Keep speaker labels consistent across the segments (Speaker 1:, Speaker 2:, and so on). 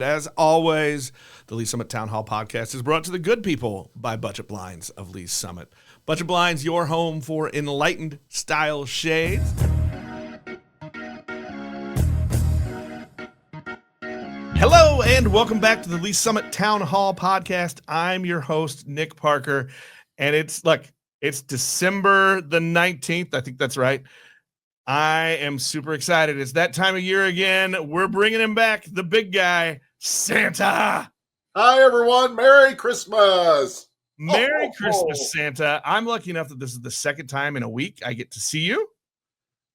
Speaker 1: As always, the Lee Summit Town Hall podcast is brought to the good people by Budget Blinds of Lee Summit. Budget Blinds, your home for enlightened style shades. Hello and welcome back to the Lee Summit Town Hall podcast. I'm your host, Nick Parker, and it's December the 19th. I think that's right. I am super excited. It's that time of year again. We're bringing him back, the big guy, Santa.
Speaker 2: Hi, everyone. Merry Christmas.
Speaker 1: Merry Christmas, Santa. I'm lucky enough that this is the second time in a week I get to see you.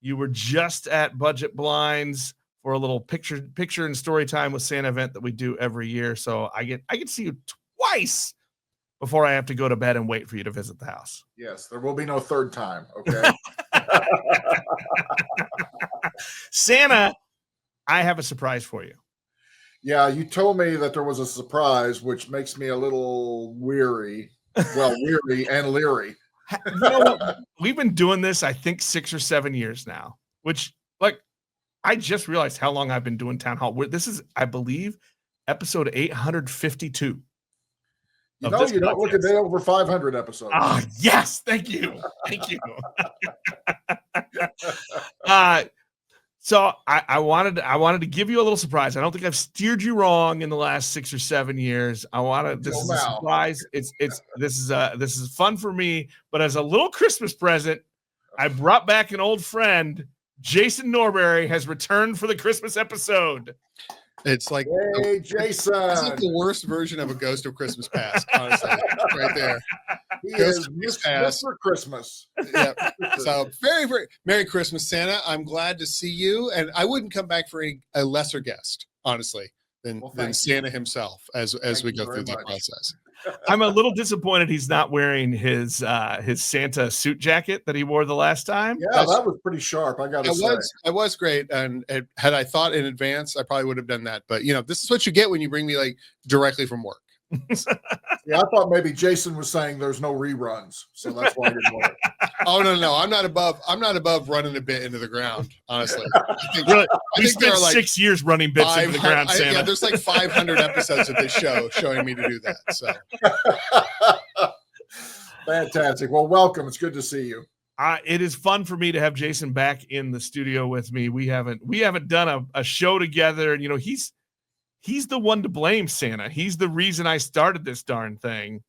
Speaker 1: You were just at Budget Blinds for a little picture and story time with Santa event that we do every year. So I get to see you twice before I have to go to bed and wait for you to visit the house.
Speaker 2: Yes, there will be no third time. Okay.
Speaker 1: Santa, I have a surprise for you.
Speaker 2: Yeah, you told me that there was a surprise, which makes me a little weary. Well, weary and leery.
Speaker 1: You know what? We've been doing this, I think, 6 or 7 years now, which, I just realized how long I've been doing Town Hall. This is, I believe, episode 852.
Speaker 2: You don't look a day over 500 episodes.
Speaker 1: Ah, yes. Thank you. Thank you. So I wanted to give you a little surprise. I don't think I've steered you wrong in the last 6 or 7 years. This is a surprise. This is fun for me, but as a little Christmas present, I brought back an old friend. Jason Norbury has returned for the Christmas episode.
Speaker 3: It's like,
Speaker 2: hey, Jason.
Speaker 3: It's like the worst version of a Ghost of Christmas Past, honestly, right there.
Speaker 2: He is Mr. Christmas.
Speaker 3: Yeah. So very, very Merry Christmas, Santa. I'm glad to see you. And I wouldn't come back for a lesser guest, honestly, than Santa himself as we go through that process.
Speaker 1: I'm a little disappointed he's not wearing his Santa suit jacket that he wore the last time.
Speaker 2: Yeah, that was pretty sharp. I got to say.
Speaker 3: It was great. And had I thought in advance, I probably would have done that. But, this is what you get when you bring me directly from work.
Speaker 2: Yeah, I thought maybe Jason was saying there's no reruns, so that's why I didn't wear it.
Speaker 3: Oh no, I'm not above running a bit into the ground, honestly.
Speaker 1: I think there are 6 years running bits into the ground, Santa.
Speaker 3: Yeah, there's 500 episodes of this show showing me to do that. So
Speaker 2: fantastic. Well, welcome. It's good to see you.
Speaker 1: It is fun for me to have Jason back in the studio with me. We haven't done a show together, and he's the one to blame, Santa. He's the reason I started this darn thing.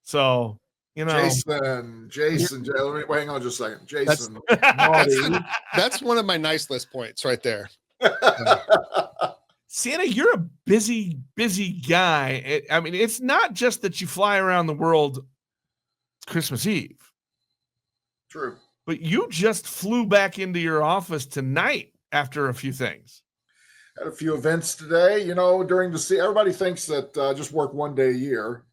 Speaker 1: So,
Speaker 2: Jason, hang on just a second. Jason.
Speaker 3: That's one of my nice list points right there.
Speaker 1: Santa, you're a busy guy. It's not just that you fly around the world Christmas Eve.
Speaker 2: True.
Speaker 1: But you just flew back into your office tonight after a few things.
Speaker 2: Had a few events today, during the season. Everybody thinks that I just work one day a year.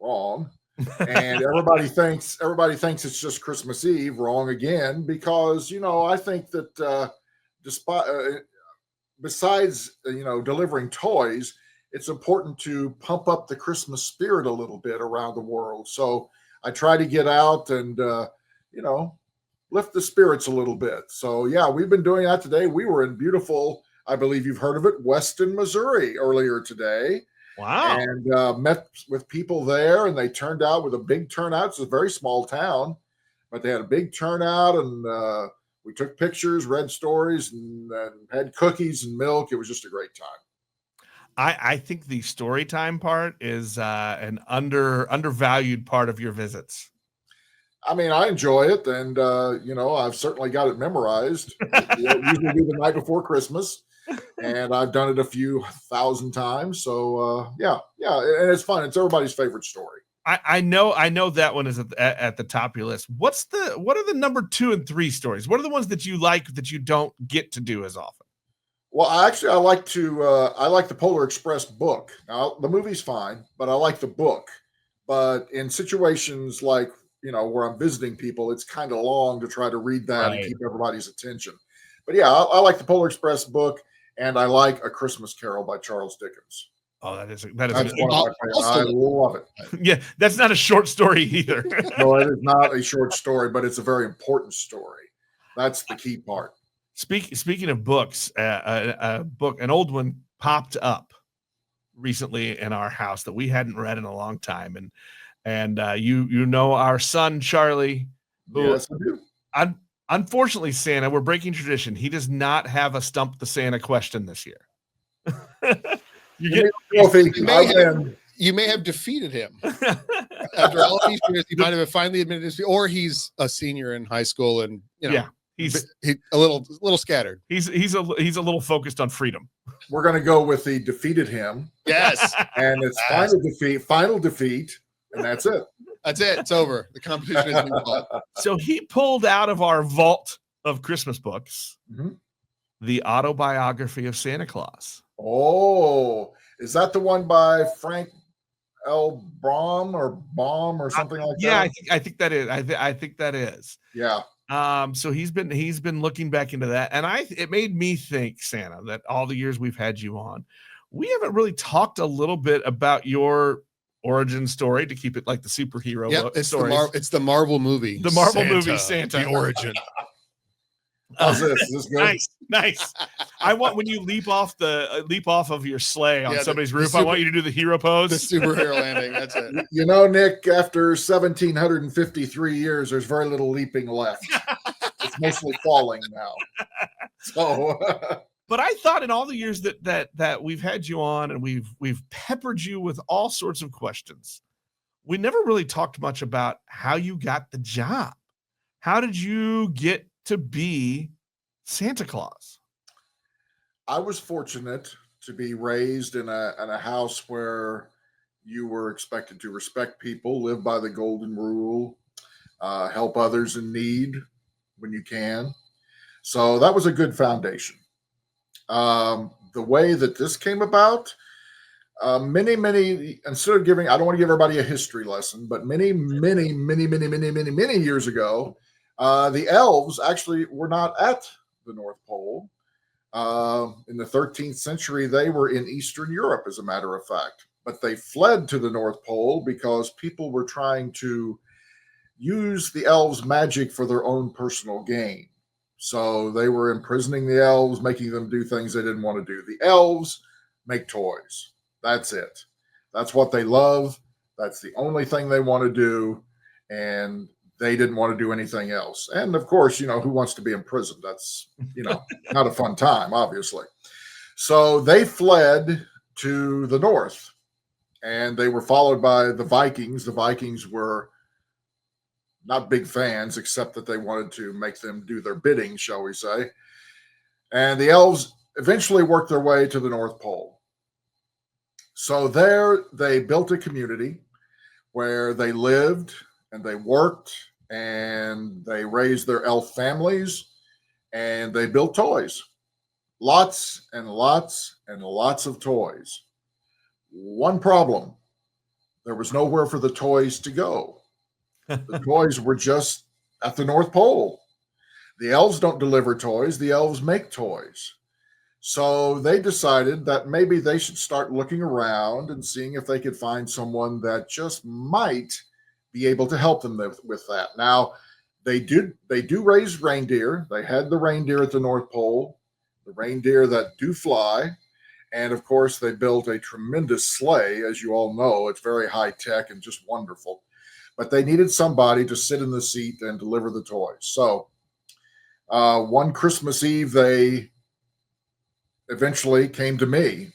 Speaker 2: Wrong. And everybody thinks it's just Christmas Eve. Wrong again, because, I think that besides, delivering toys, it's important to pump up the Christmas spirit a little bit around the world. So I try to get out and, lift the spirits a little bit. So, yeah, we've been doing that today. We were in beautiful, I believe you've heard of it, Weston, Missouri earlier today.
Speaker 1: Wow.
Speaker 2: And met with people there, and they turned out with a big turnout. It's a very small town, but they had a big turnout, and we took pictures, read stories, and had cookies and milk. It was just a great time.
Speaker 1: I think the story time part is an undervalued part of your visits.
Speaker 2: I enjoy it, and I've certainly got it memorized. Usually do the night before Christmas, and I've done it a few thousand times. So yeah, and it's fun. It's everybody's favorite story.
Speaker 1: I know that one is at the top of your list. What are the number 2 and 3 stories? What are the ones that you like that you don't get to do as often?
Speaker 2: Well, I like the Polar Express book. Now, the movie's fine, but I like the book. But in situations like, where I'm visiting people, it's kind of long to try to read that and keep everybody's attention. But yeah, I like the Polar Express book, and I like A Christmas Carol by Charles Dickens.
Speaker 1: Oh, that is
Speaker 2: one of my favorites. I love it.
Speaker 1: Yeah, that's not a short story either.
Speaker 2: No, it is not a short story, but it's a very important story. That's the key part.
Speaker 1: Speaking of books, an old one popped up recently in our house that we hadn't read in a long time, and you know our son Charlie, who
Speaker 2: Yes, I do.
Speaker 1: Unfortunately, Santa, we're breaking tradition. He does not have a Stump the Santa question this year.
Speaker 3: You may have defeated him. After all these years, he might have finally admitted his, or he's a senior in high school, and he's a little scattered.
Speaker 1: He's a little focused on freedom.
Speaker 2: We're going to go with the defeated him.
Speaker 3: Yes,
Speaker 2: and it's final defeat, and that's it.
Speaker 3: That's it. It's over. The competition has been fought.
Speaker 1: So he pulled out of our vault of Christmas books the autobiography of Santa Claus.
Speaker 2: Oh, is that the one by Frank L. Baum or something like that?
Speaker 1: Yeah, I think that is. I think that is.
Speaker 2: Yeah.
Speaker 1: So he's been looking back into that, and it made me think, Santa, that all the years we've had you on, we haven't really talked a little bit about your origin story, to keep it like the superhero.
Speaker 3: It's the Marvel movie.
Speaker 1: The Marvel movie Santa.
Speaker 3: The origin.
Speaker 2: How's this? Is this good?
Speaker 1: Nice. I want, when you leap off of your sleigh on somebody's roof, I want you to do the hero pose.
Speaker 3: The superhero landing. That's it.
Speaker 2: You know, Nick, after 1,753 years, there's very little leaping left. It's mostly falling now. So
Speaker 1: but I thought in all the years that we've had you on, and we've peppered you with all sorts of questions, we never really talked much about how you got the job. How did you get to be Santa Claus?
Speaker 2: I was fortunate to be raised in a house where you were expected to respect people, live by the golden rule, help others in need when you can. So that was a good foundation. The way that this came about, many, instead of giving, I don't want to give everybody a history lesson, but many years ago, the elves actually were not at the North Pole. In the 13th century, they were in Eastern Europe, as a matter of fact. But they fled to the North Pole because people were trying to use the elves' magic for their own personal gain. So they were imprisoning the elves, making them do things they didn't want to do. The elves make toys. That's it. That's what they love. That's the only thing they want to do. And they didn't want to do anything else. And of course, who wants to be imprisoned? That's, not a fun time, obviously. So they fled to the north, and they were followed by the Vikings. The Vikings were not big fans, except that they wanted to make them do their bidding, shall we say. And the elves eventually worked their way to the North Pole. So there they built a community where they lived and they worked and they raised their elf families and they built toys. Lots and lots and lots of toys. One problem: there was nowhere for the toys to go. The toys were just at the North Pole. The elves don't deliver toys. The elves make toys. So they decided that maybe they should start looking around and seeing if they could find someone that just might be able to help them with that. Now, they do raise reindeer. They had the reindeer at the North Pole, the reindeer that do fly. And of course, they built a tremendous sleigh. As you all know, it's very high tech and just wonderful. But they needed somebody to sit in the seat and deliver the toys. So one Christmas Eve, they eventually came to me.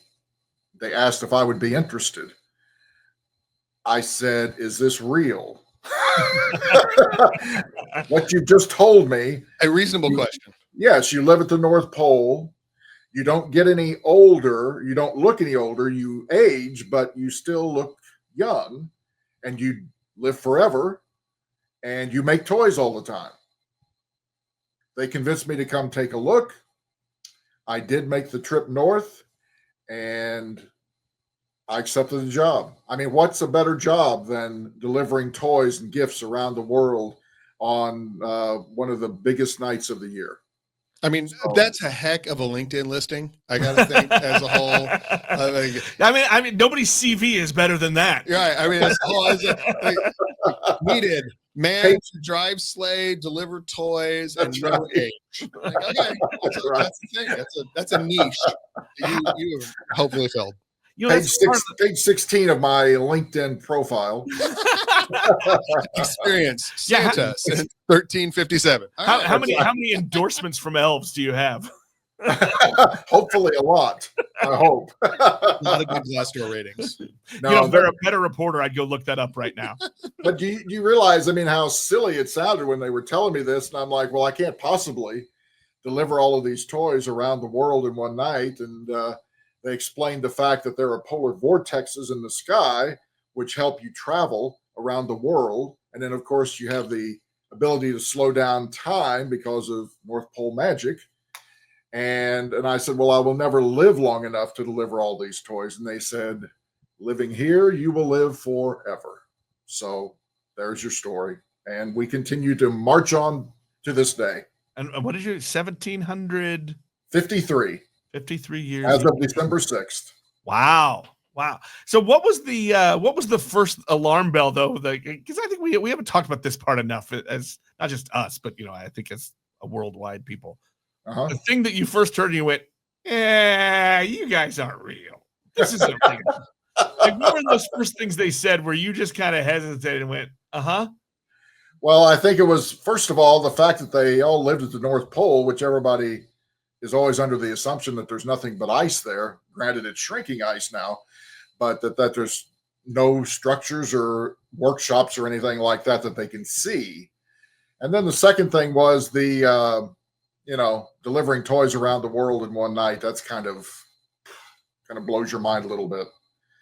Speaker 2: They asked if I would be interested. I said, "Is this real?" What you just told me.
Speaker 3: A reasonable question.
Speaker 2: Yes, you live at the North Pole. You don't get any older. You don't look any older. You age, but you still look young, and you live forever, and you make toys all the time. They convinced me to come take a look. I did make the trip north, and I accepted the job. I mean, what's a better job than delivering toys and gifts around the world on one of the biggest nights of the year?
Speaker 3: I mean, that's a heck of a LinkedIn listing, I got to think, as a whole.
Speaker 1: I mean, nobody's CV is better than that.
Speaker 3: Right. I mean, needed man to drive sleigh, deliver toys, and no age. Like, okay, that's the thing. That's a niche you have hopefully filled.
Speaker 2: Page 16 of my LinkedIn profile.
Speaker 3: Experience Santa since 1357.
Speaker 1: How many endorsements from elves do you have?
Speaker 2: Hopefully a lot. I hope.
Speaker 3: A lot of good Glassdoor ratings.
Speaker 1: No, if they're a better reporter, I'd go look that up right now.
Speaker 2: But do you realize, I mean, how silly it sounded when they were telling me this? And I'm like, well, I can't possibly deliver all of these toys around the world in one night. And they explained the fact that there are polar vortexes in the sky, which help you travel around the world. And then, of course, you have the ability to slow down time because of North Pole magic. And I said, well, I will never live long enough to deliver all these toys. And they said, living here, you will live forever. So there's your story. And we continue to march on to this day.
Speaker 1: And what is your 1700?
Speaker 2: 53.
Speaker 1: 53 years.
Speaker 2: As of December 6th.
Speaker 1: Wow. So what was the first alarm bell though? Because I think we haven't talked about this part enough, as not just us, but I think as a worldwide people. The thing that you first heard and you went, you guys aren't real. This isn't real. Like, what were those first things they said where you just kind of hesitated and went,
Speaker 2: Well, I think it was, first of all, the fact that they all lived at the North Pole, which everybody is always under the assumption that there's nothing but ice there. Granted, it's shrinking ice now, but that there's no structures or workshops or anything like that they can see. And then the second thing was the, delivering toys around the world in one night. That's kind of blows your mind a little bit.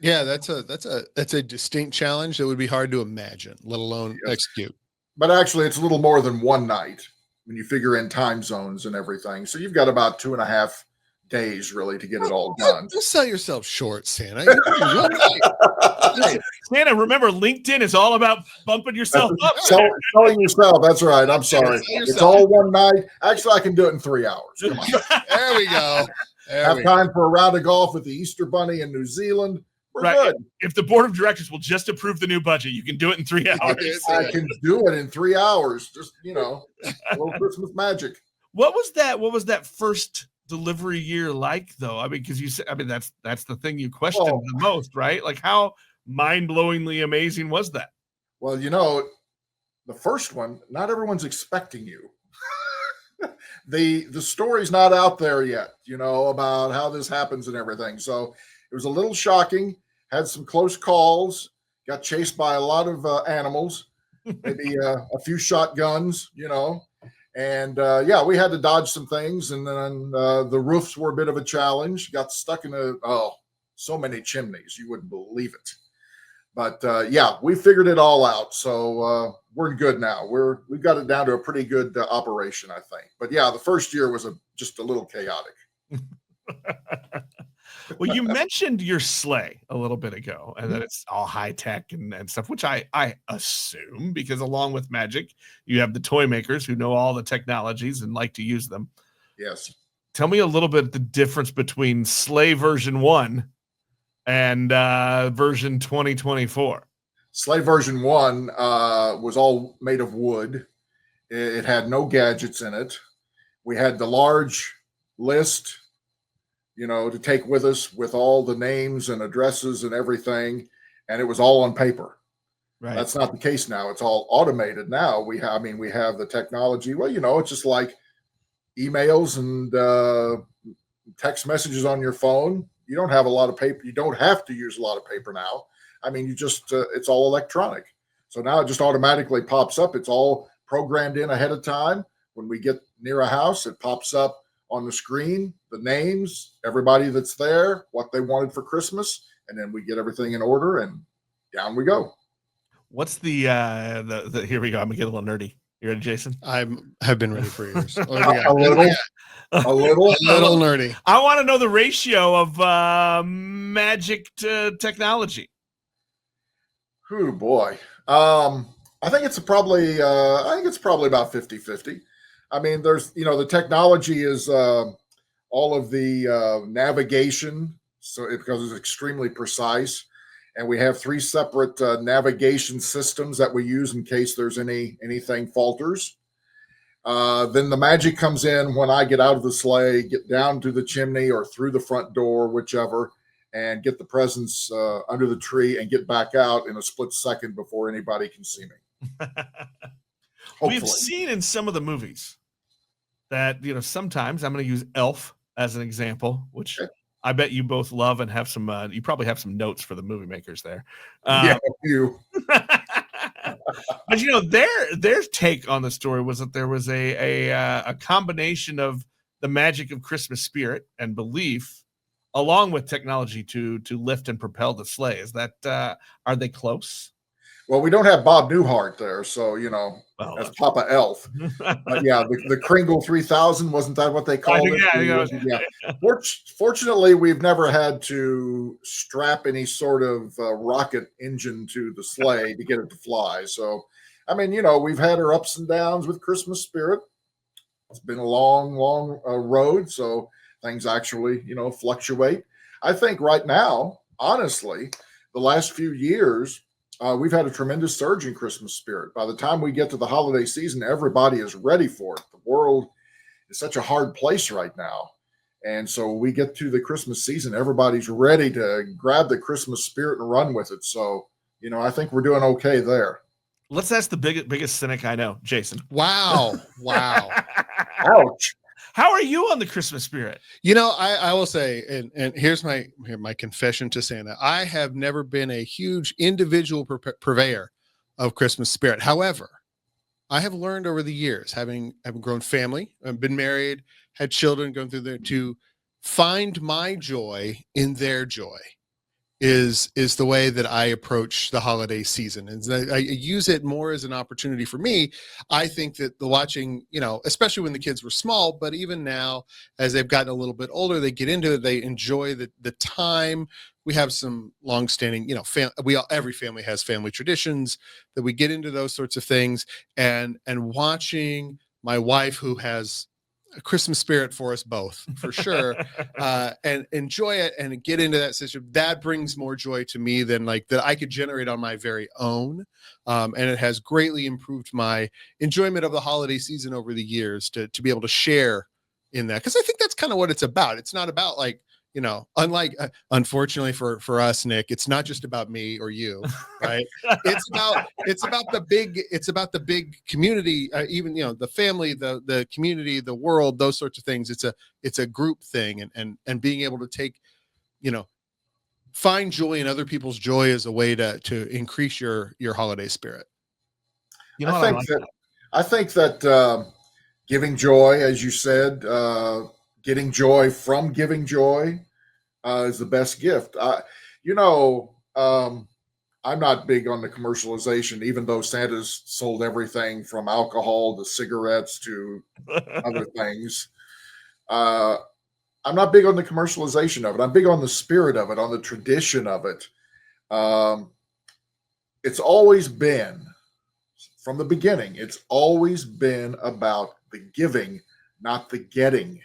Speaker 3: Yeah, that's a distinct challenge that would be hard to imagine, let alone execute.
Speaker 2: But actually, it's a little more than one night when you figure in time zones and everything. So you've got about 2.5 days really to get it all done.
Speaker 3: Don't sell yourself short, Santa.
Speaker 1: Santa, remember, LinkedIn is all about bumping yourself up.
Speaker 2: Selling yourself. That's right. I'm sorry. It's all one night. Actually, I can do it in 3 hours. Come on.
Speaker 3: There we go.
Speaker 2: Have time for a round of golf with the Easter Bunny in New Zealand. We're good.
Speaker 1: If the board of directors will just approve the new budget, you can do it in 3 hours.
Speaker 2: I can do it in 3 hours. Just, a little Christmas magic.
Speaker 1: What was that first delivery year like, though? I mean, because you said, that's the thing you questioned the most, right? Like, how mind-blowingly amazing was that?
Speaker 2: Well, the first one, not everyone's expecting you. The story's not out there yet, about how this happens and everything. So it was a little shocking. Had some close calls. Got chased by a lot of animals, maybe a few shotguns, And we had to dodge some things, and then the roofs were a bit of a challenge. Got stuck in so many chimneys, you wouldn't believe it. But we figured it all out. So we're good now. We've got it down to a pretty good operation, I think. But the first year was just a little chaotic.
Speaker 1: Well, you mentioned your sleigh a little bit ago, and that it's all high tech and stuff, which I assume, because along with magic, you have the toy makers who know all the technologies and like to use them.
Speaker 2: Yes.
Speaker 1: Tell me a little bit the difference between sleigh version 1 and version 2024.
Speaker 2: Sleigh version 1 was all made of wood. It had no gadgets in it. We had the large list, to take with us with all the names and addresses and everything. And it was all on paper. Right. That's not the case now. It's all automated now. We have the technology. Well, it's just like emails and text messages on your phone. You don't have a lot of paper. You don't have to use a lot of paper now. You just, it's all electronic. So now it just automatically pops up. It's all programmed in ahead of time. When we get near a house, it pops up on the screen, the names, everybody that's there, what they wanted for Christmas, and then we get everything in order, and down we go.
Speaker 1: What's the here we go. I'm gonna get a little nerdy. You ready, Jason?
Speaker 3: Have been ready for years.
Speaker 2: a little
Speaker 3: nerdy.
Speaker 1: I want to know the ratio of magic to technology.
Speaker 2: Oh boy. I think it's probably about 50-50. There's, the technology is all of the navigation, because it's extremely precise. And we have 3 separate navigation systems that we use in case there's anything falters. Then the magic comes in when I get out of the sleigh, get down to the chimney or through the front door, whichever. and get the presents under the tree and get back out in a split second before anybody can see me.
Speaker 1: We've seen in some of the movies that, sometimes I'm going to use Elf as an example, which I bet you both love and have some, you probably have some notes for the movie makers there.
Speaker 2: Yeah, you.
Speaker 1: But their take on the story was that there was a combination of the magic of Christmas spirit and belief, along with technology to lift and propel the sleigh. Is that are they close?
Speaker 2: Well, we don't have Bob Newhart there, so that's Papa Elf. But yeah, the Kringle 3000, wasn't that what they called it? Yeah. Fortunately, we've never had to strap any sort of rocket engine to the sleigh to get it to fly. So, I mean, we've had our ups and downs with Christmas spirit. It's been a long, long road, so things actually, fluctuate. I think right now, honestly, the last few years, we've had a tremendous surge in Christmas spirit. By the time we get to the holiday season, everybody is ready for it. The world is such a hard place right now. And so we get to the Christmas season, everybody's ready to grab the Christmas spirit and run with it. So, I think we're doing okay there.
Speaker 1: Let's ask the biggest cynic I know, Jason.
Speaker 3: Wow.
Speaker 2: Ouch.
Speaker 1: How are you on the Christmas spirit?
Speaker 3: I will say, and here's my confession to Santa. I have never been a huge individual purveyor of Christmas spirit. However, I have learned over the years, having grown family, been married, had children, going through there, to find my joy in their joy is the way that I approach the holiday season. And I use it more as an opportunity for me. I think that the watching, especially when the kids were small, but even now as they've gotten a little bit older, they get into it, they enjoy the time. We have some longstanding, every family has family traditions that we get into those sorts of things, and watching my wife, who has a Christmas spirit for us both, for sure, and enjoy it and get into that system. That brings more joy to me than that I could generate on my very own. And it has greatly improved my enjoyment of the holiday season over the years to be able to share in that. Cause I think that's kind of what it's about. It's not about unlike, unfortunately for us, Nick, it's not just about me or you, right? It's about the big community, even, the family, the community, the world, those sorts of things. It's a group thing, and being able to take, find joy in other people's joy is a way to increase your holiday spirit.
Speaker 2: I think that giving joy, as you said, getting joy from giving joy is the best gift. I'm not big on the commercialization, even though Santa's sold everything from alcohol to cigarettes to other things. I'm not big on the commercialization of it. I'm big on the spirit of it, on the tradition of it. It's always been, from the beginning, it's always been about the giving, not the getting.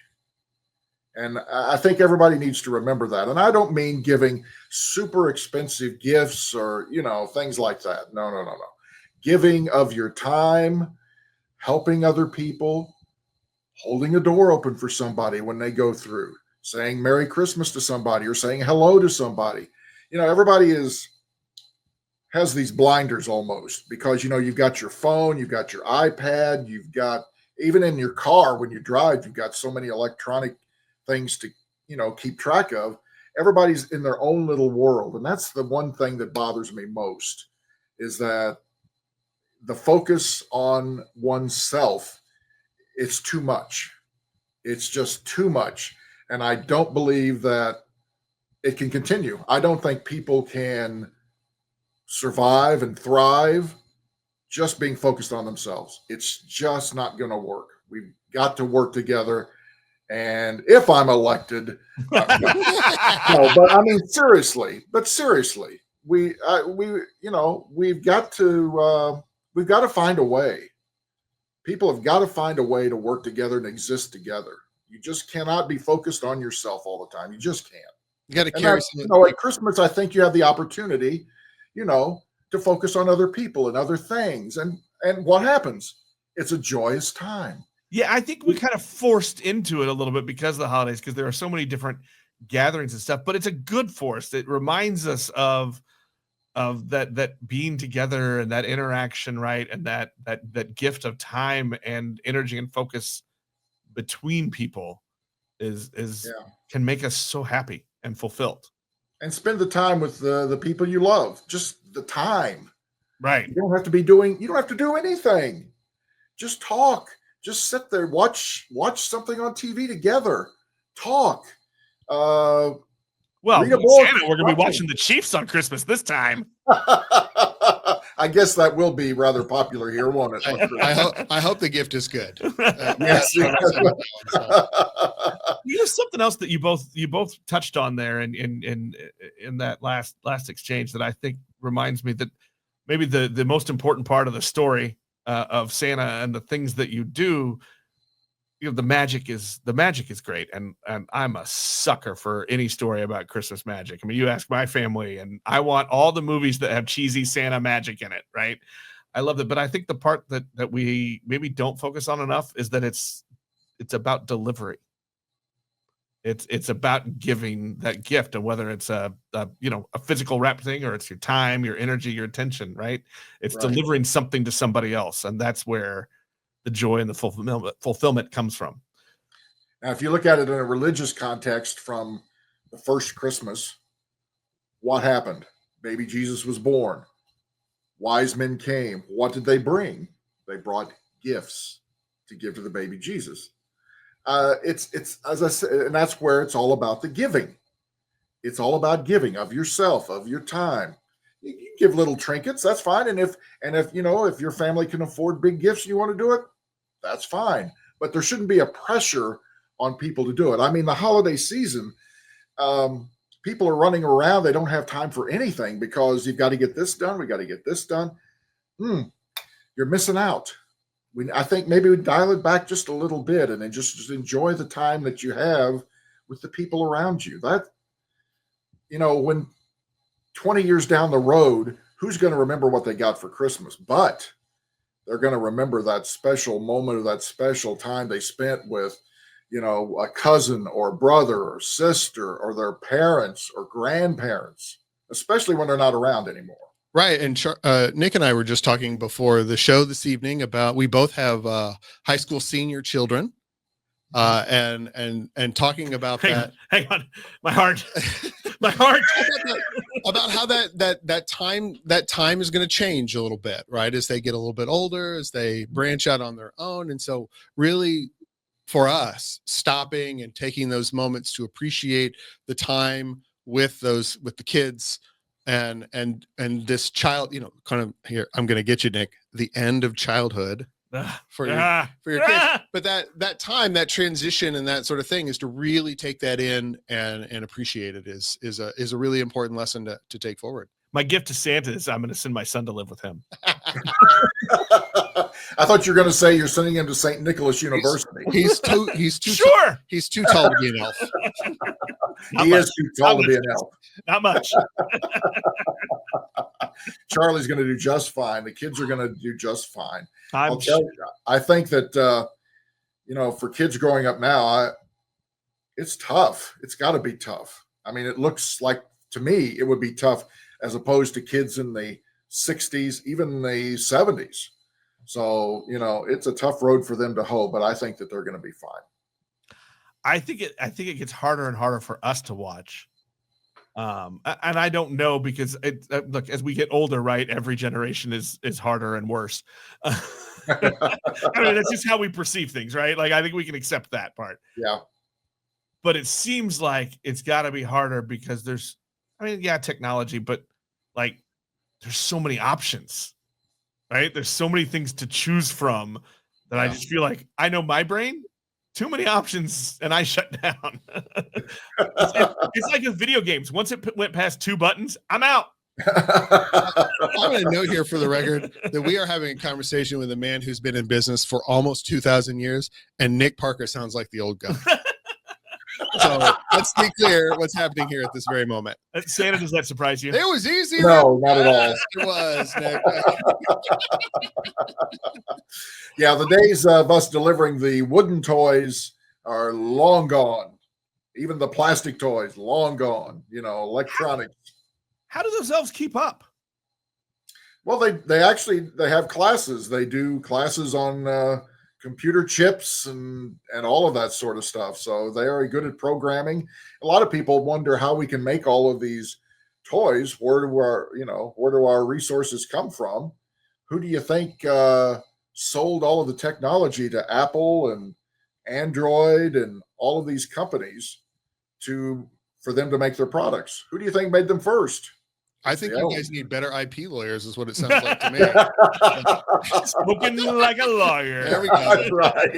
Speaker 2: And I think everybody needs to remember that. And I don't mean giving super expensive gifts or, things like that. No. Giving of your time, helping other people, holding a door open for somebody when they go through, saying Merry Christmas to somebody or saying hello to somebody. Everybody has these blinders almost because, you've got your phone, you've got your iPad, you've got, even in your car when you drive, you've got so many electronic things to keep track of. Everybody's in their own little world, and that's the one thing that bothers me most, is that the focus on oneself, it's too much. It's just too much, and I don't believe that it can continue. I don't think people can survive and thrive just being focused on themselves. It's just not going to work. We've got to work together. And if I'm elected, no, but I mean, seriously, we've got to find a way. People have got to find a way to work together and exist together. You just cannot be focused on yourself all the time. You just can't.
Speaker 3: You got to carry
Speaker 2: at Christmas, I think you have the opportunity, to focus on other people and other things. And what happens? It's a joyous time.
Speaker 1: Yeah, I think we kind of forced into it a little bit because of the holidays, because there are so many different gatherings and stuff, but it's a good force. It reminds us of that being together and that interaction, right? And that gift of time and energy and focus between people is can make us so happy and fulfilled.
Speaker 2: And spend the time with the people you love. Just the time.
Speaker 1: Right.
Speaker 2: You don't have to do anything. Just talk. Just sit there, watch something on TV together. Talk.
Speaker 1: Well,
Speaker 2: read a book.
Speaker 1: Santa, we're gonna be watching the Chiefs on Christmas this time.
Speaker 2: I guess that will be rather popular here, won't it?
Speaker 3: I hope the gift is good.
Speaker 2: Yes.
Speaker 1: Something else that you both touched on there in that last exchange that I think reminds me that maybe the most important part of the story of Santa and the things that you do, the magic is great, and I'm a sucker for any story about Christmas magic. I mean, you ask my family, and I want all the movies that have cheesy Santa magic in it, right? I love it, but I think the part that we maybe don't focus on enough is that it's about delivery. It's about giving that gift, and whether it's a physical wrap thing, or it's your time, your energy, your attention, right? It's delivering something to somebody else, and that's where the joy and the fulfillment comes from.
Speaker 2: Now, if you look at it in a religious context, from the first Christmas, what happened? Baby Jesus was born. Wise men came. What did they bring? They brought gifts to give to the baby Jesus. It's as I said, and that's where it's all about the giving. It's all about giving of yourself, of your time. You can give little trinkets, that's fine. And if your family can afford big gifts and you want to do it, that's fine. But there shouldn't be a pressure on people to do it. I mean, the holiday season, people are running around. They don't have time for anything because you've got to get this done. We got to get this done. You're missing out. I think maybe we dial it back just a little bit and then just enjoy the time that you have with the people around you. That, when 20 years down the road, who's going to remember what they got for Christmas? But they're going to remember that special moment or that special time they spent with, a cousin or brother or sister or their parents or grandparents, especially when they're not around anymore.
Speaker 3: Right. And Nick and I were just talking before the show this evening about, we both have high school senior children, and talking about that.
Speaker 1: Hang on, my heart.
Speaker 3: About how that time is going to change a little bit, right? As they get a little bit older, as they branch out on their own. And so really, for us, stopping and taking those moments to appreciate the time with the kids and this child, kind of, here, I'm going to get you, Nick, the end of childhood for your kids. But that time, that transition and that sort of thing, is to really take that in and appreciate it is a really important lesson to take forward.
Speaker 1: My gift to Santa is I'm going to send my son to live with him.
Speaker 2: I thought you were going to say you're sending him to St. Nicholas University.
Speaker 3: He's too
Speaker 1: sure.
Speaker 3: He's too tall to be an elf.
Speaker 2: He is too tall to be an elf.
Speaker 1: Not much.
Speaker 2: Charlie's going to do just fine. The kids are going to do just fine.
Speaker 1: I'll tell you,
Speaker 2: I think that for kids growing up now, it's tough. It's got to be tough. I mean, it looks like, to me, it would be tough as opposed to kids in the 60s, even the 70s. So, it's a tough road for them to hoe, but I think that they're going to be fine.
Speaker 1: I think it gets harder and harder for us to watch. And I don't know, because look, as we get older, right, every generation is harder and worse. I mean, that's just how we perceive things, right? Like, I think we can accept that part.
Speaker 2: Yeah.
Speaker 1: But it seems like it's got to be harder because technology, but like, there's so many options, right? There's so many things to choose from that I just feel like I know my brain, too many options, and I shut down. It's like with video games. Once it went past 2 buttons, I'm out.
Speaker 3: I'm going to note here for the record that we are having a conversation with a man who's been in business for almost 2,000 years, and Nick Parker sounds like the old guy. So let's be clear what's happening here at this very moment.
Speaker 1: Santa, does that surprise you?
Speaker 3: It was easy.
Speaker 2: No, not at all.
Speaker 3: It was, Nick.
Speaker 2: Yeah, the days of us delivering the wooden toys are long gone. Even the plastic toys, long gone. Electronics.
Speaker 1: How do those elves keep up?
Speaker 2: Well, they have classes. They do classes on computer chips and all of that sort of stuff. So they are good at programming. A lot of people wonder how we can make all of these toys. Where do our resources come from? Who do you think sold all of the technology to Apple and Android and all of these companies for them to make their products? Who do you think made them first?
Speaker 3: I think you guys need better IP lawyers, is what it sounds like to me.
Speaker 1: Spoken like a lawyer.
Speaker 3: There we go.
Speaker 2: That's right.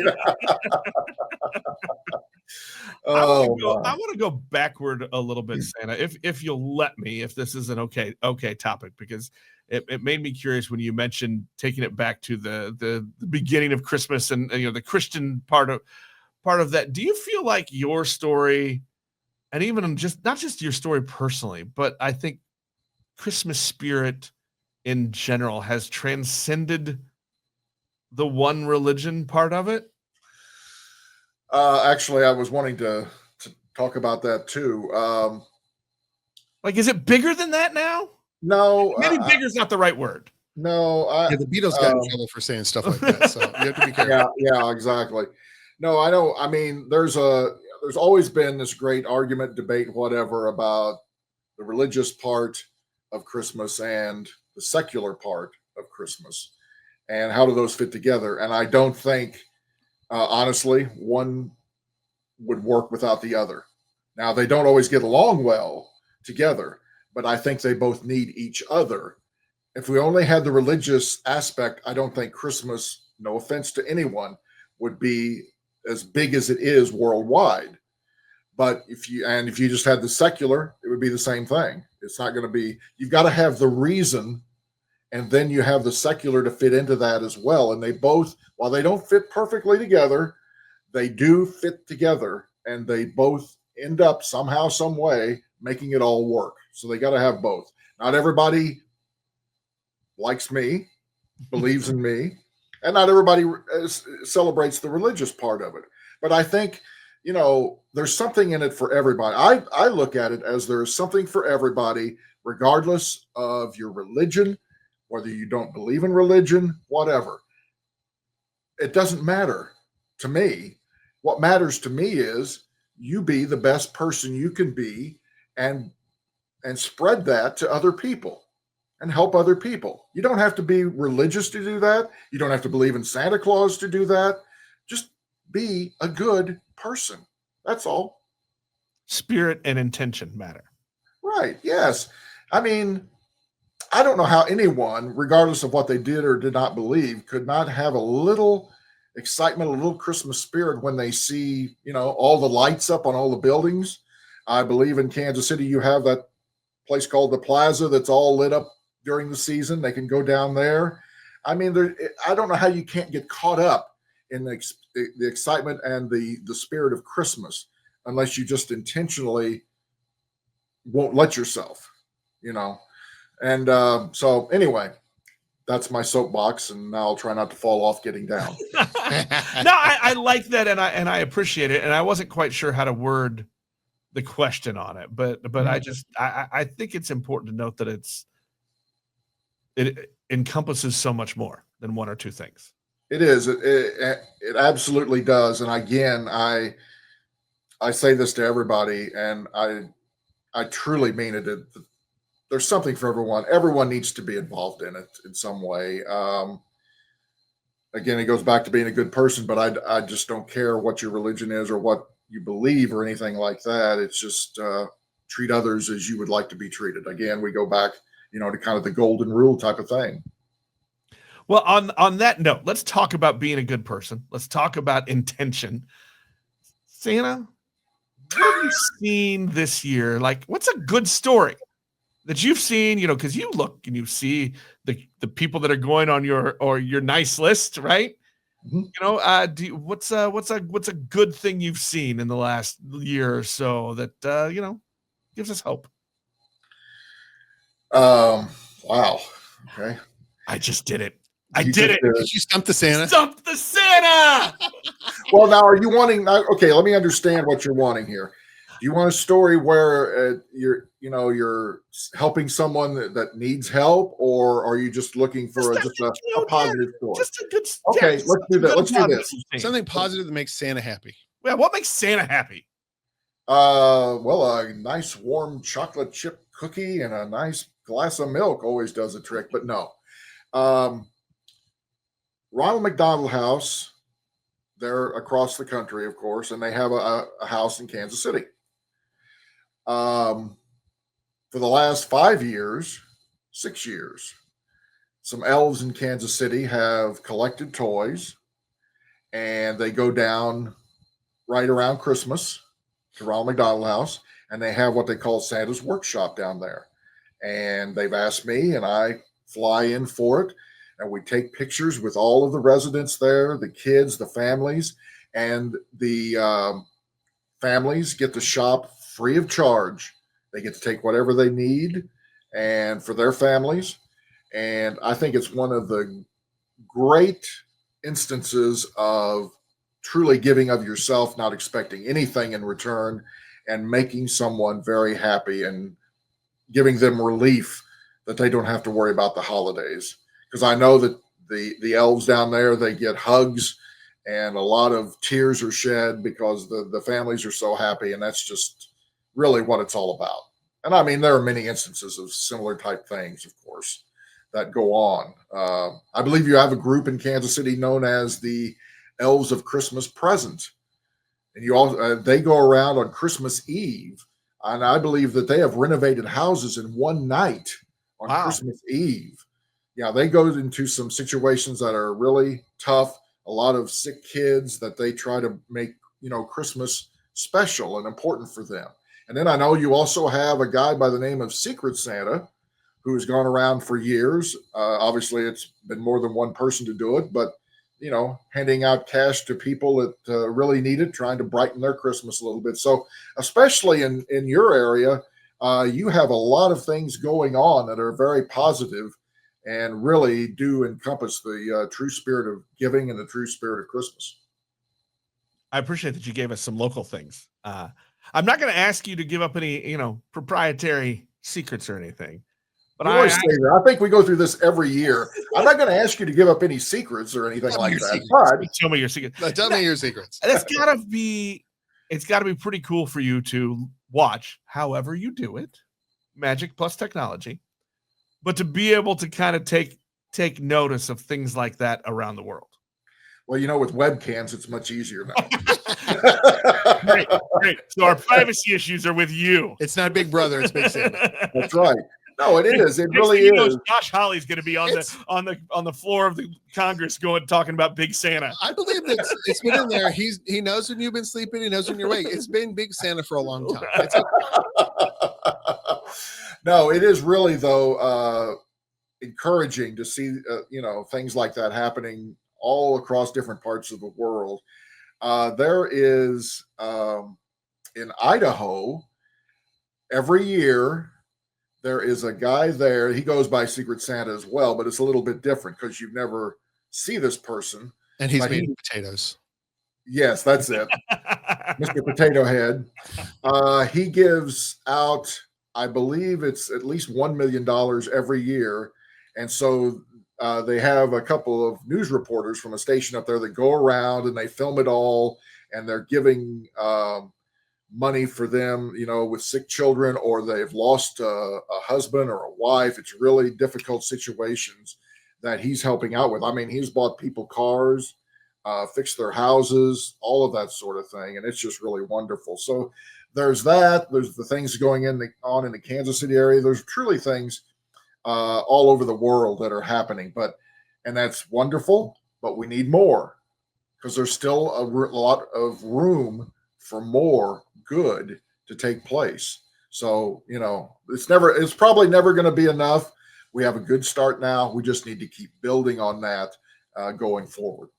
Speaker 1: I want to go backward a little bit, Santa, if you'll let me, if this is an okay topic, because it made me curious when you mentioned taking it back to the beginning of Christmas and the Christian part of that. Do you feel like your story, and even not just your story personally, but I think Christmas spirit in general has transcended the one religion part of it?
Speaker 2: Actually, I was wanting to talk about that too.
Speaker 1: Is it bigger than that now?
Speaker 2: No,
Speaker 1: maybe bigger is not the right word.
Speaker 2: No,
Speaker 3: the Beatles got in trouble for saying stuff like that, so you have to be careful.
Speaker 2: Yeah, exactly. No, I know. I mean, there's always been this great argument, debate, whatever, about the religious part of Christmas and the secular part of Christmas, and how do those fit together? And I don't think, honestly, one would work without the other. Now, they don't always get along well together, but I think they both need each other. If we only had the religious aspect, I don't think Christmas, no offense to anyone, would be as big as it is worldwide. But if you just had the secular, it would be the same thing. It's not going to be, you've got to have the reason, and then you have the secular to fit into that as well. And they both, while they don't fit perfectly together, they do fit together, and they both end up somehow, some way making it all work. So they got to have both. Not everybody likes me, believes in me, and not everybody celebrates the religious part of it. But I think, there's something in it for everybody. I look at it as there is something for everybody, regardless of your religion, whether you don't believe in religion, whatever. It doesn't matter to me. What matters to me is you be the best person you can be, and spread that to other people and help other people. You don't have to be religious to do that. You don't have to believe in Santa Claus to do that. Just be a good person. That's all.
Speaker 1: Spirit and intention matter.
Speaker 2: Right. Yes. I mean, I don't know how anyone, regardless of what they did or did not believe, could not have a little excitement, a little Christmas spirit when they see, all the lights up on all the buildings. I believe in Kansas City, you have that place called the Plaza that's all lit up during the season. They can go down there. I mean, I don't know how you can't get caught up in the excitement and the spirit of Christmas unless you just intentionally won't let yourself, And so anyway, that's my soapbox, and now I'll try not to fall off getting down.
Speaker 1: No, I like that, and I appreciate it, and I wasn't quite sure how to word the question on it, but I think it's important to note that it encompasses so much more than one or two things.
Speaker 2: It is. It absolutely does. And again, I say this to everybody, and I truly mean it. There's something for everyone. Everyone needs to be involved in it in some way. Again, it goes back to being a good person, but I just don't care what your religion is or what you believe or anything like that. It's just treat others as you would like to be treated. Again, we go back, to kind of the golden rule type of thing.
Speaker 1: Well, on that note, let's talk about being a good person. Let's talk about intention. Santa, what have you seen this year? What's a good story that you've seen? Because you look and you see the people that are going on your nice list, right? Mm-hmm. What's a good thing you've seen in the last year or so that gives us hope?
Speaker 2: Wow. Okay.
Speaker 1: I just did it. Did
Speaker 3: you stump the Santa?
Speaker 1: Stump the Santa!
Speaker 2: Well, now, are you wanting? Okay, let me understand what you're wanting here. you want a story where you're helping someone that needs help, or are you just looking for a positive story?
Speaker 1: Just a good.
Speaker 2: Okay, let's do that. Let's do this.
Speaker 3: Something positive that makes Santa happy.
Speaker 1: Yeah, what makes Santa happy?
Speaker 2: Well, a nice warm chocolate chip cookie and a nice glass of milk always does a trick. But no, Ronald McDonald House. They're across the country, of course, and they have a house in Kansas City. For the last 6 years, some elves in Kansas City have collected toys, and they go down right around Christmas to Ronald McDonald House, and they have what they call Santa's Workshop down there. And they've asked me, and I fly in for it. And we take pictures with all of the residents there, the kids, the families, and the families get to shop free of charge. They get to take whatever they need and for their families. And I think it's one of the great instances of truly giving of yourself, not expecting anything in return, and making someone very happy and giving them relief that they don't have to worry about the holidays. Because I know that the elves down there, they get hugs and a lot of tears are shed because the families are so happy. And that's just really what it's all about. And I mean, there are many instances of similar type things, of course, that go on. I believe you have a group in Kansas City known as the Elves of Christmas Present. And you all they go around on Christmas Eve. And I believe that they have renovated houses in one night on Christmas Eve. Yeah, they go into some situations that are really tough. A lot of sick kids that they try to make, Christmas special and important for them. And then I know you also have a guy by the name of Secret Santa who's gone around for years. Obviously, it's been more than one person to do it, but, handing out cash to people that really need it, trying to brighten their Christmas a little bit. So especially in your area, you have a lot of things going on that are very positive and really do encompass the true spirit of giving and the true spirit of Christmas.
Speaker 1: I appreciate that you gave us some local things. I'm not going to ask you to give up any, proprietary secrets or anything. But
Speaker 2: I think we go through this every year. I'm not going to ask you to give up any secrets or anything like that. But
Speaker 1: tell me your secrets.
Speaker 3: Tell me your secrets.
Speaker 1: It's got to be pretty cool for you to watch, however you do it, magic plus technology. But to be able to kind of take notice of things like that around the world.
Speaker 2: Well, with webcams, it's much easier now.
Speaker 1: Great. So our privacy issues are with you.
Speaker 3: It's not Big Brother, it's Big Santa.
Speaker 2: That's right. No, it is. It really is.
Speaker 1: Josh Hawley's going to be on the floor of the Congress talking about Big Santa.
Speaker 3: I believe that it's been in there. He knows when you've been sleeping. He knows when you're awake. It's been Big Santa for a long time.
Speaker 2: No, it is really, though, encouraging to see, things like that happening all across different parts of the world. There is, in Idaho, every year, there is a guy there. He goes by Secret Santa as well, but it's a little bit different because you never see this person.
Speaker 3: And he's making potatoes.
Speaker 2: Yes, that's it. Mr. Potato Head. He gives out, I believe it's at least $1 million every year. And so they have a couple of news reporters from a station up there that go around and they film it all. And they're giving money for them, with sick children, or they've lost a husband or a wife. It's really difficult situations that he's helping out with. I mean, he's bought people cars, fixed their houses, all of that sort of thing. And it's just really wonderful. So there's that. There's the things going on in the Kansas City area. There's truly things all over the world that are happening. And that's wonderful, but we need more because there's still a lot of room for more good to take place. So, it's probably never going to be enough. We have a good start now. We just need to keep building on that going forward.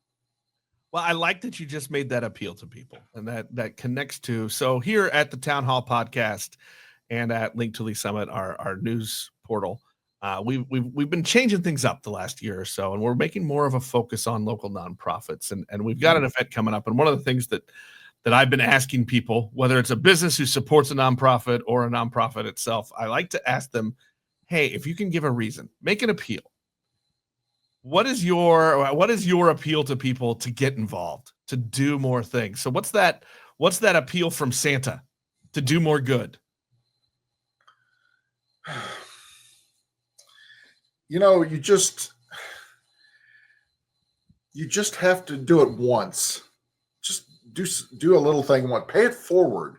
Speaker 1: Well, I like that you just made that appeal to people and that connects to. So here at the Town Hall Podcast and at Link to Lee Summit, our news portal, we've been changing things up the last year or so, and we're making more of a focus on local nonprofits. And we've got an event coming up. And one of the things that that I've been asking people, whether it's a business who supports a nonprofit or a nonprofit itself. I like to ask them, hey, if you can give a reason, make an appeal. What is your appeal to people to get involved, to do more things? So what's that appeal from Santa to do more good?
Speaker 2: You just have to do it once. Just do a little thing once. Pay it forward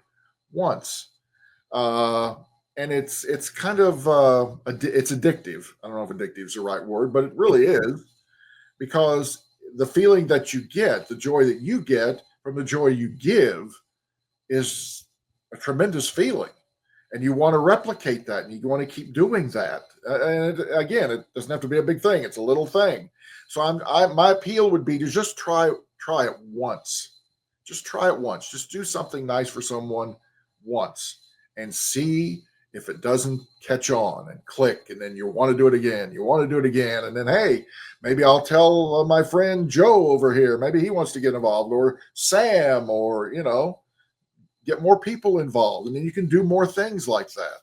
Speaker 2: once. And it's kind of it's addictive. I don't know if addictive is the right word, but it really is, because the feeling that you get, the joy that you get from the joy you give, is a tremendous feeling, and you want to replicate that, and you want to keep doing that. And again, it doesn't have to be a big thing; it's a little thing. So my appeal would be to just try it once. Just try it once. Just do something nice for someone once, and see if it doesn't catch on and click, and then you want to do it again. You want to do it again. And then, hey, maybe I'll tell my friend Joe over here. Maybe he wants to get involved, or Sam, or, get more people involved. And then you can do more things like that.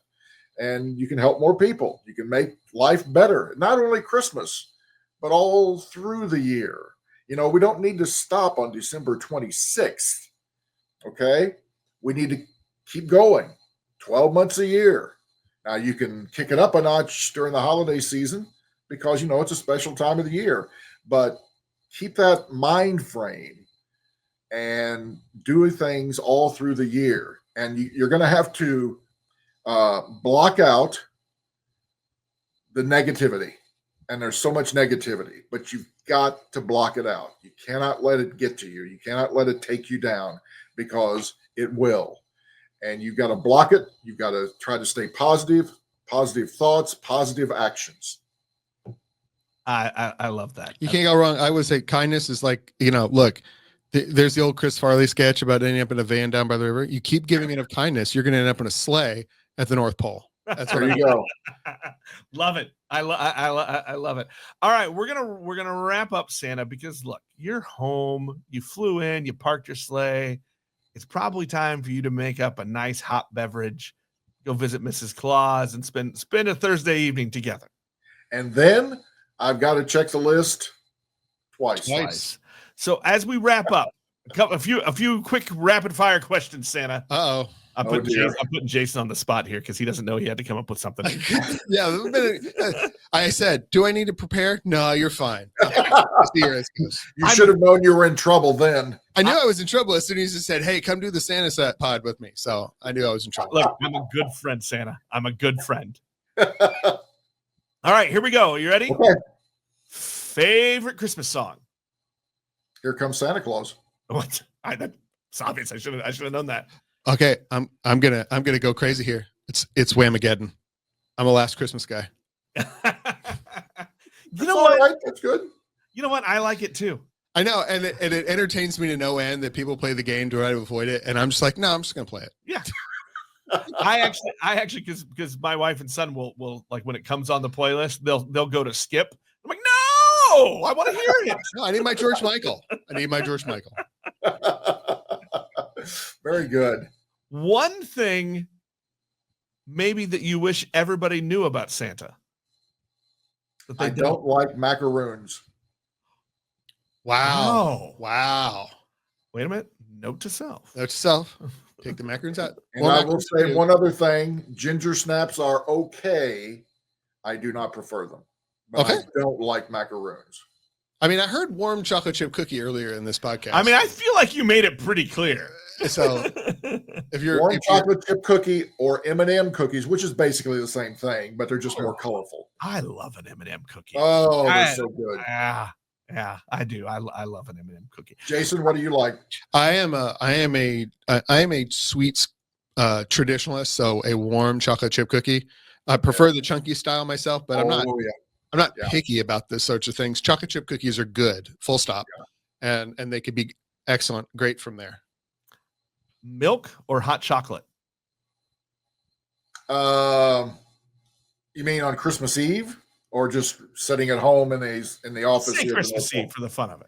Speaker 2: And you can help more people. You can make life better, not only Christmas, but all through the year. We don't need to stop on December 26th. Okay. We need to keep going 12 months a year. Now, you can kick it up a notch during the holiday season because, it's a special time of the year, but keep that mind frame and do things all through the year. And you're going to have to block out the negativity. And there's so much negativity, but you've got to block it out. You cannot let it get to you. You cannot let it take you down, because it will. And you've got to block it. You've got to try to stay positive thoughts, positive actions.
Speaker 1: I love that.
Speaker 3: You can't go wrong. I would say kindness is like, look, there's the old Chris Farley sketch about ending up in a van down by the river. You keep giving enough kindness, you're going to end up in a sleigh at the North Pole. That's
Speaker 2: There you go.
Speaker 1: Love it. I love it. All right, we're gonna wrap up, Santa, because look, you're home. You flew in. You parked your sleigh. It's probably time for you to make up a nice hot beverage, go visit Mrs. Claus, and spend a Thursday evening together.
Speaker 2: And then I've got to check the list twice.
Speaker 1: So as we wrap up, a few quick rapid fire questions, Santa.
Speaker 3: Uh-oh.
Speaker 1: I'm putting Jason on the spot here because he doesn't know he had to come up with something.
Speaker 3: Yeah, I said, do I need to prepare? No, you're fine.
Speaker 2: You should have known you were in trouble then.
Speaker 3: I knew I was in trouble as soon as he said, hey, come do the Santa set pod with me. So I knew I was in trouble.
Speaker 1: Look, I'm a good friend, Santa. I'm a good friend. All right, here we go. Are you ready?
Speaker 2: Okay.
Speaker 1: Favorite Christmas song?
Speaker 2: Here Comes Santa Claus.
Speaker 1: What? It's obvious. I should have known that.
Speaker 3: Okay, I'm gonna go crazy here. It's Whamageddon. I'm a Last Christmas guy.
Speaker 1: You
Speaker 2: That's
Speaker 1: know what?
Speaker 2: Right. That's good.
Speaker 1: You know what? I like it too.
Speaker 3: I know, and it entertains me to no end that people play the game to try to avoid it, and I'm just like, no, I'm just gonna play it.
Speaker 1: Yeah. I actually, because my wife and son will like, when it comes on the playlist, they'll go to skip. I'm like, no, I want to hear it.
Speaker 3: No, I need my George Michael.
Speaker 2: Very good.
Speaker 1: One thing maybe that you wish everybody knew about Santa.
Speaker 2: That they don't like macaroons.
Speaker 3: Wow.
Speaker 1: Wait a minute. Note to self.
Speaker 3: Take the macaroons out.
Speaker 2: And I will say one other thing. Ginger snaps are okay. I do not prefer them. But I don't like macaroons.
Speaker 3: I mean, I heard warm chocolate chip cookie earlier in this podcast.
Speaker 1: I mean, I feel like you made it pretty clear.
Speaker 3: So if you're
Speaker 2: warm chocolate chip cookie or M&M cookies, which is basically the same thing, but they're just more colorful.
Speaker 1: I love an M&M cookie.
Speaker 2: Oh, they're so good.
Speaker 1: Yeah, I do. I love an M&M cookie.
Speaker 2: Jason, what do you like?
Speaker 3: I am a sweets traditionalist, so a warm chocolate chip cookie. I prefer the chunky style myself, but I'm not picky about this sorts of things. Chocolate chip cookies are good, full stop. Yeah. And they could be excellent, great from there.
Speaker 1: Milk or hot chocolate?
Speaker 2: You mean on Christmas Eve, or just sitting at home in the office?
Speaker 1: Say Christmas Eve for the fun of it.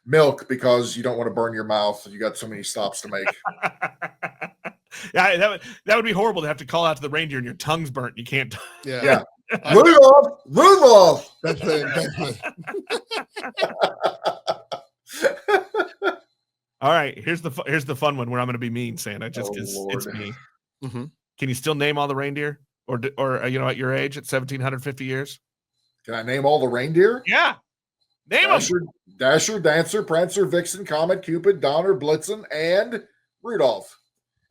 Speaker 2: milk because you don't want to burn your mouth. You got so many stops to make.
Speaker 1: Yeah, that would be horrible to have to call out to the reindeer and your tongue's burnt. You can't.
Speaker 2: Yeah. Rudolph.
Speaker 3: That's it.
Speaker 1: All right, here's the fun one where I'm going to be mean, Santa, just because it's me.
Speaker 3: Mm-hmm.
Speaker 1: Can you still name all the reindeer, or at your age at 1,750 years?
Speaker 2: Can I name all the reindeer?
Speaker 1: Yeah, name them.
Speaker 2: Dasher, Dancer, Prancer, Vixen, Comet, Cupid, Donner, Blitzen, and Rudolph.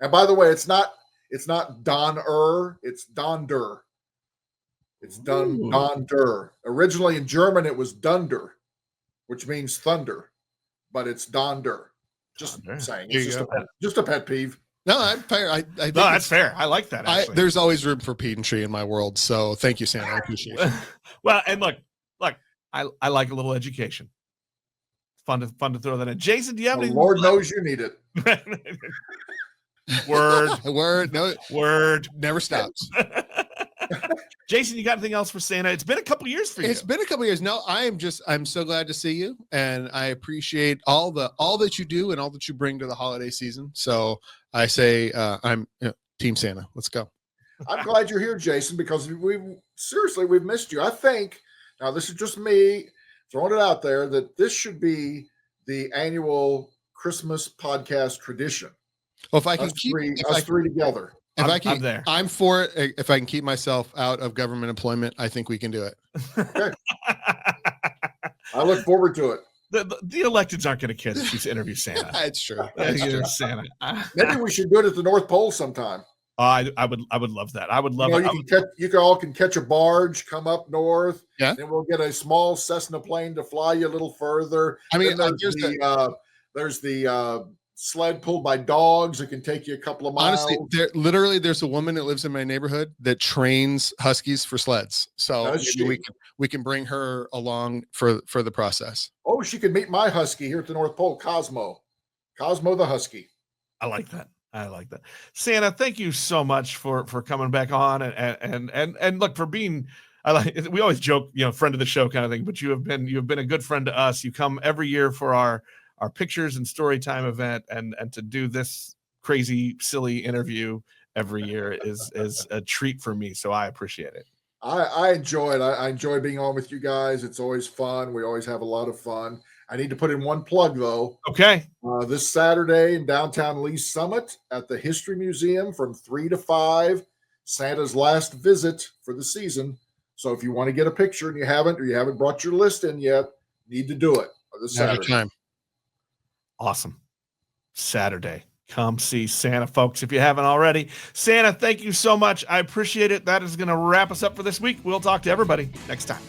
Speaker 2: And by the way, it's not Donner, it's Donder. It's Donder. Originally in German, it was Dunder, which means thunder, but it's Donder. Just saying. It's just a pet peeve.
Speaker 3: No, I'm fair. I think
Speaker 1: that's fair. I like that.
Speaker 3: There's always room for pedantry in my world. So thank you, Santa. I appreciate it.
Speaker 1: Well, and look, I like a little education. Fun to throw that in. Jason, do you have any?
Speaker 2: Lord knows you need it.
Speaker 3: Word never stops.
Speaker 1: Jason, you got anything else for Santa? It's been a couple years for you.
Speaker 3: It's been a couple years. No, I'm so glad to see you, and I appreciate all that you do and all that you bring to the holiday season. So I say, I'm Team Santa. Let's go.
Speaker 2: I'm glad you're here, Jason, because we've missed you. I think now this is just me throwing it out there that this should be the annual Christmas podcast tradition.
Speaker 3: Well, if I can
Speaker 2: us three together.
Speaker 1: I'm there.
Speaker 3: I'm for it. If I can keep myself out of government employment, I think we can do it.
Speaker 2: Okay. I look forward to it.
Speaker 1: The electeds aren't going to care that you interview Santa.
Speaker 3: It's true.
Speaker 1: Santa.
Speaker 2: Maybe we should do it at the North Pole sometime.
Speaker 1: I would love that. I would love it.
Speaker 2: You all can catch a barge, come up north.
Speaker 3: Yeah.
Speaker 2: Then we'll get a small Cessna plane to fly you a little further.
Speaker 3: I mean,
Speaker 2: there's the sled pulled by dogs that can take you a couple of miles.
Speaker 3: Honestly, there's a woman that lives in my neighborhood that trains huskies for sleds. So we can bring her along for the process.
Speaker 2: Oh, she could meet my husky here at the North Pole, Cosmo the husky.
Speaker 1: I like that. Santa, thank you so much for coming back on and look, for being, we always joke, friend of the show kind of thing, but you have been a good friend to us. You come every year for our pictures and story time event, and to do this crazy, silly interview every year is a treat for me. So I appreciate it.
Speaker 2: I enjoy it. I enjoy being on with you guys. It's always fun. We always have a lot of fun. I need to put in one plug though.
Speaker 1: Okay.
Speaker 2: This Saturday in downtown Lee Summit at the History Museum from 3 to 5, Santa's last visit for the season. So if you want to get a picture and you haven't brought your list in yet, need to do it this Saturday.
Speaker 3: Time.
Speaker 1: Awesome. Saturday. Come see Santa, folks, if you haven't already. Santa, thank you so much. I appreciate it. That is going to wrap us up for this week. We'll talk to everybody next time.